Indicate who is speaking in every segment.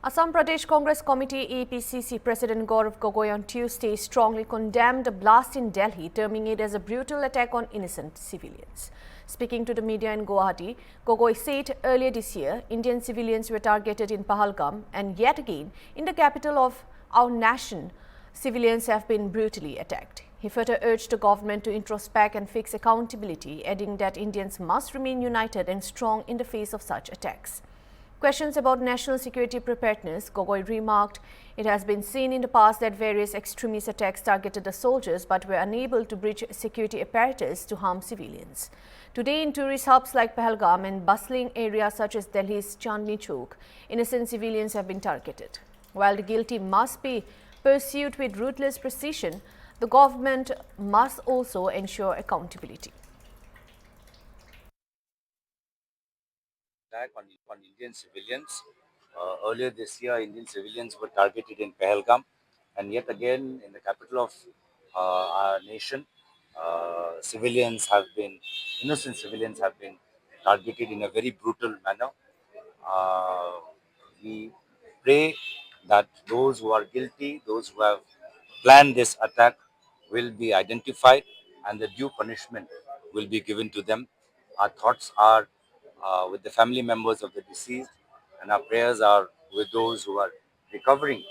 Speaker 1: Assam Pradesh Congress Committee APCC President Gaurav Gogoi on Tuesday strongly condemned the blast in Delhi, terming it as a brutal attack on innocent civilians. Speaking to the media in Guwahati, Gogoi said earlier this year, Indian civilians were targeted in Pahalgam, and yet again, in the capital of our nation, civilians have been brutally attacked. He further urged the government to introspect and fix accountability, adding that Indians must remain united and strong in the face of such attacks. Questions about national security preparedness, Gogoi remarked, it has been seen in the past that various extremist attacks targeted the soldiers but were unable to breach security apparatus to harm civilians. Today, in tourist hubs like Pahalgam and bustling areas such as Delhi's Chandni Chowk, innocent civilians have been targeted. While the guilty must be pursued with ruthless precision, the government must also ensure accountability.
Speaker 2: Attack on Indian civilians. Earlier this year, Indian civilians were targeted in Pahalgam, and yet again in the capital of our nation, innocent civilians have been targeted in a very brutal manner. We pray that those who are guilty, those who have planned this attack, will be identified and the due punishment will be given to them. Our thoughts are with the family members of the deceased, and our prayers are with those who are recovering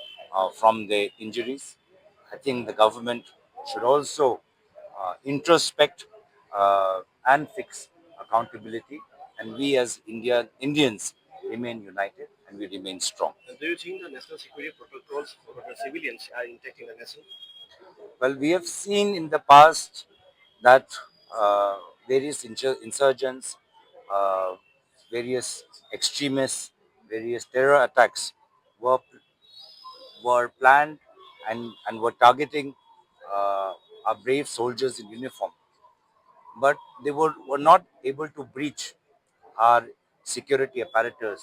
Speaker 2: from their injuries. I think the government should also introspect and fix accountability, and we as Indians remain united and we remain strong.
Speaker 3: Do you think the national security protocols for the civilians are intact in the nation?
Speaker 2: Well, we have seen in the past that various insurgents, uh, various extremists, various terror attacks were planned and were targeting our brave soldiers in uniform, but they were not able to breach our security apparatus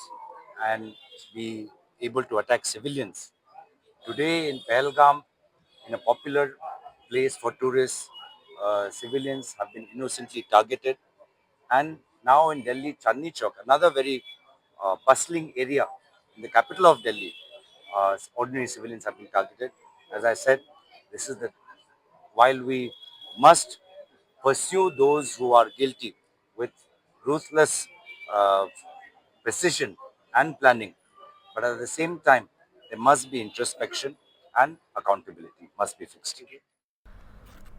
Speaker 2: and be able to attack civilians. Today in Pahalgam, in a popular place for tourists, civilians have been innocently targeted. And now in Delhi, Chandni Chowk, another very bustling area in the capital of Delhi, ordinary civilians have been targeted. As I said, this is the while we must pursue those who are guilty with ruthless uh, precision and planning, but at the same time, there must be introspection and accountability must be fixed.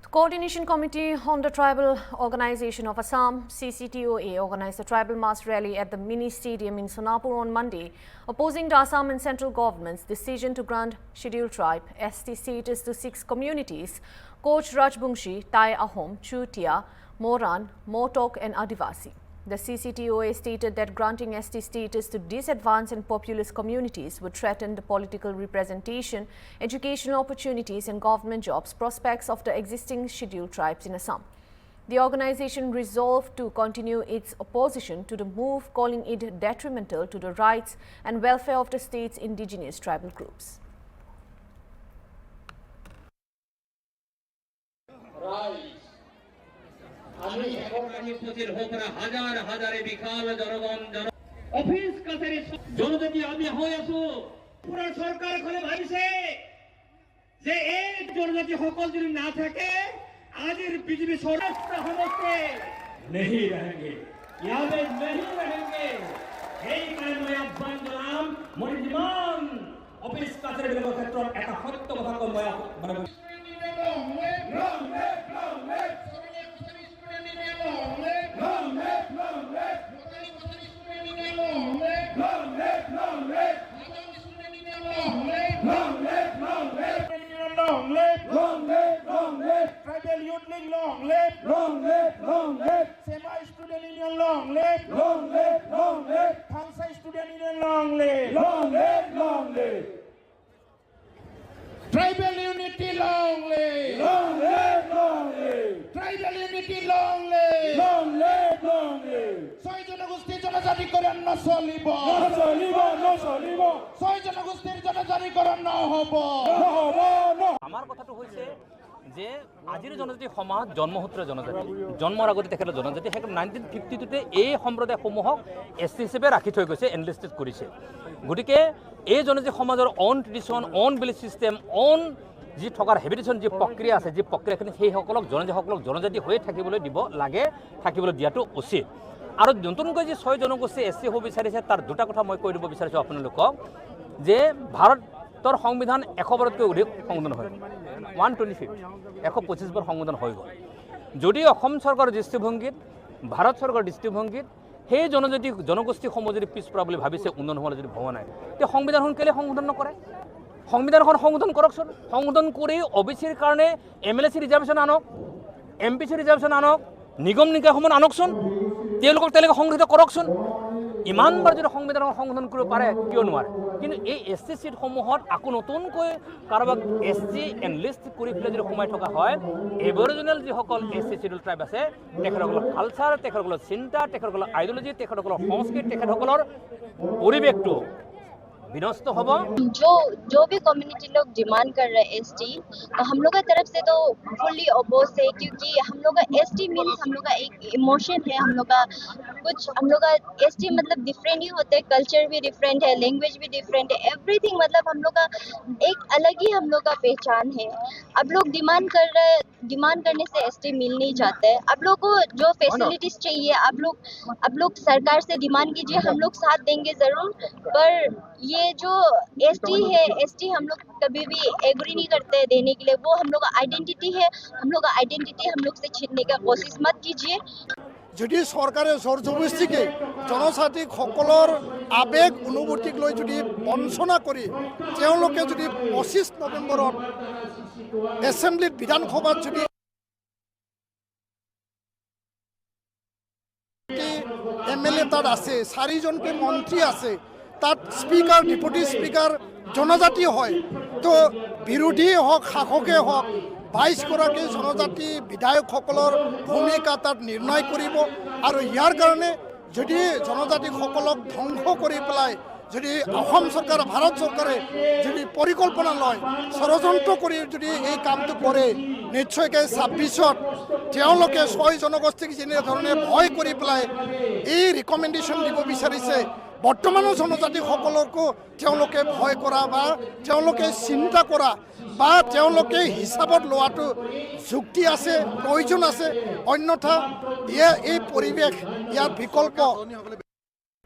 Speaker 1: The Coordination Committee on the Tribal Organization of Assam, CCTOA, organized a tribal mass rally at the mini stadium in Sonapur on Monday, opposing the Assam and central government's decision to grant scheduled tribe ST status to 6 communities: Koch Rajbungshi, Tai Ahom, Chutia, Moran, Motok and Adivasi. The CCTOA stated that granting ST status to disadvantaged and populous communities would threaten the political representation, educational opportunities and government jobs prospects of the existing scheduled tribes in Assam. The organization resolved to continue its opposition to the move, calling it detrimental to the rights and welfare of the state's indigenous tribal groups.
Speaker 4: Office কাছারি জনজাতি আমি হই আছো পুরা সরকার এখানে ভাবিছে যে এই জনজাতি সকল যদি না থাকে আজের বিজেপি সরকার সমস্তে नहीं रहेंगे यहाँ में नहीं रहेंगे এই কারণে আহ্বান জানাম মরিজমান অফিস কাছারি বিভাগৰ ক্ষেত্ৰত এটা সত্য কথা কময়া মানে Tribal Youth League, long live, long live, long live. Semi Student Union, long live, long live, long live. Thangsai Student Union, long live, long live, long live. Tribal Unity, long live, long live, long live. Tribal Unity, long live, long live, long live. Soy জনগোষ্ঠীর জনজাতিকরণ না চলিব, না চলিব, না চলিব. Soy জনগোষ্ঠীর জনজাতিকরণ না হব, না হব, না.
Speaker 5: আমার কথাটো হৈছে যে আজিৰ জনজাতি সমাজ জন্মসূত্ৰে জনজাতি জন্মৰ আগতে তেখেতৰ জনজাতি সেই 1952তে এই সম্প্ৰদায়সমূহক SC হিচাপে ৰাখি থৈ গৈছে এনলিষ্টেড কৰিছে গতিকে এই জনজাতি সমাজৰ on tradition on belief system on যি থকাৰ হেবিটেশ্যন যি প্ৰক্ৰিয়া আছে যি প্ৰক্ৰিয়াখিনি সেইসকলক জনজাতিসকলক জনজাতি হৈ থাকিবলৈ দিব লাগে থাকিবলৈ দিয়াটো উচিত আৰু নতুনকৈ যি 6 জনগোষ্ঠী SC হ'ব বিচাৰিছে তাৰ দুটা কথা মই কৈ দিব বিচাৰিছোঁ আপোনালোকক যে ভাৰতৰ সংবিধান 100 বাৰতকৈ অধিক সংশোধন হয় 125 125 বাৰ সংশোধন হৈ গ'ল যদি অসম চৰকাৰৰ দৃষ্টিভংগীত ভাৰত চৰকাৰৰ দৃষ্টিভংগীত সেই জনগোষ্ঠীসমূহ যদি পিছপৰা বুলি ভাবিছে উন্নয়ন হ'বলৈ যদি ভবা নাই তেতিয়া সংবিধানখন কেলৈ সংশোধন নকৰে সংবিধানখন সংশোধন কৰকচোন সংশোধন কৰি OBCৰ কাৰণে MLC ৰিজাৰ্ভেশ্যন আনক MPC ৰিজাৰ্ভেশ্যন আনক নিগম নিকায়সমূহ আনকচোন তেওঁলোকক সংগঠিত কৰকচোন ইমানবাৰ যদি সংবিধানখন সংশোধন কৰিব পাৰে কিয় নোৱাৰে কিন্তু এই SC চিটসমূহত আকৌ নতুনকৈ কাৰোবাক SC এনলিষ্ট কৰি পেলাই যদি সোমাই থকা হয় এবৰিজিনেল যিসকল SC চিডুল ট্ৰাইব আছে তেখেতসকলৰ কালচাৰ তেখেতসকলৰ চিন্তা তেখেতসকলৰ আইডিঅলজি তেখেতসকলৰ সংস্কৃতি তেখেতসকলৰ পৰিৱেশটো विनष्ट होगा
Speaker 6: जो भी कम्युनिटी लोग डिमांड कर रहे हैं ST तो हम लोग की तरफ से तो फुल्ली अपोज है क्योंकि हम लोग का ST मीन्स हम लोग का एक इमोशन है हम लोग का ST मतलब डिफरेंट ही होते हैं कल्चर भी डिफरेंट है लैंग्वेज भी डिफरेंट है एवरीथिंग मतलब हम लोग का एक अलग ही हम लोग का पहचान है अब लोग डिमांड करने से ST मिल नहीं जाता है अब लोग को जो फैसिलिटीज चाहिए अब लोग सरकार से डिमांड कीजिए हम लोग साथ देंगे जरूर पर ये जो ST हम लोग कभी भी एग्री नहीं करते देने के लिए वो हम लोग का आइडेंटिटी है हम लोग का आइडेंटिटी हम लोग से छीनने का कोशिश मत कीजिए
Speaker 7: যদি চৰকাৰে জোৰ জবৰদস্তিকে জনজাতিসকলৰ আবেগ অনুভূতিক লৈ যদি বঞ্চনা কৰি তেওঁলোকে যদি 25 নৱেম্বৰত এছেম্বলিত বিধানসভাত যদি MLA তাত আছে 4জনকে মন্ত্ৰী আছে তাত স্পিকাৰ ডেপুটি স্পিকাৰ জনজাতি হয় তো বিৰোধী হওক শাসকে হওক 22গৰাকী জনজাতি বিধায়কসকলৰ ভূমিকা তাত নিৰ্ণয় কৰিব আৰু ইয়াৰ কাৰণে যদি জনজাতিসকলক ধ্বংস কৰি পেলাই যদি অসম চৰকাৰ ভাৰত চৰকাৰে যদি পৰিকল্পনা লয় ষড়যন্ত্ৰ কৰি যদি এই কামটো কৰে নিশ্চয়কৈ 26ত তেওঁলোকে 6 জনগোষ্ঠীক যেনেধৰণে ভয় কৰি পেলাই এই ৰিকমেণ্ডেশ্যন দিব বিচাৰিছে বৰ্তমানৰ জনজাতিসকলকো তেওঁলোকে ভয় কৰা বা তেওঁলোকে চিন্তা কৰা বা তেওঁলোকে হিচাপত লোৱাটো যুক্তি আছে প্ৰয়োজন আছে অন্যথা এই পৰিৱেশ ইয়াৰ বিকল্প